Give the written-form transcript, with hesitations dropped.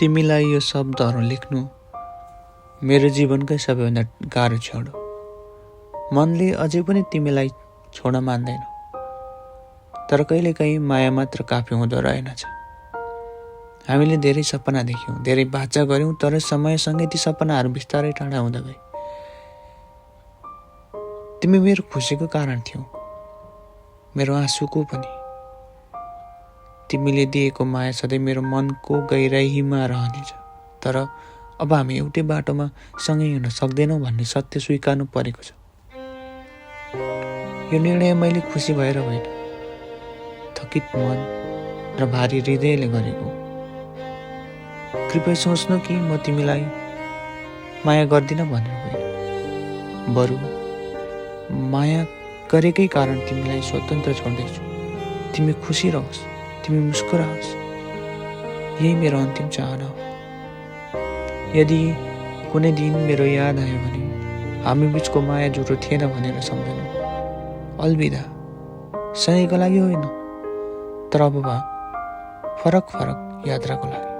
तिमीलाई यो शब्दहरू लेख्नु मेरो जीवनकै सबैभन्दा गाह्रो क्षण हो। मनले अझै पनि तिमीलाई छोड्न मान्दैन, तर कहिलेकाहीँ माया मात्र काफी हुँदो रहेनछ। हामीले धेरै सपना देख्यौँ, धेरै बाचा गऱ्यौँ, तर समयसँगै ती सपनाहरू बिस्तारै टाढा हुँदा गए। तिमी मेरो खुसीको कारण थियौ, मेरो आँसुको पनि। तिमीले दिएको माया सधैँ मेरो मनको गहिराईमा रहनेछ। तर अब हामी एउटै बाटोमा सँगै हिँड्न सक्दैनौँ भन्ने सत्य स्वीकार्नु परेको छ। यो निर्णय मैले खुसी भएर होइन, थकित मन र भारी हृदयले गरेको। कृपया सोच्नु कि म तिमीलाई माया गर्दिनँ भनेर होइन, बरु माया गरेकै कारण तिमीलाई स्वतन्त्र छोड्दैछु। तिमी खुसी रहोस्, तिमी मुस्कुराओस्, यही मेरो अन्तिम चाहना हो। यदि कुनै दिन मेरो याद आयो भने हामी बिचको माया झुटो थिएन भनेर सम्झनु। अलविदा, सधैँको लागि होइन, तर अब फरक यात्राको लागि।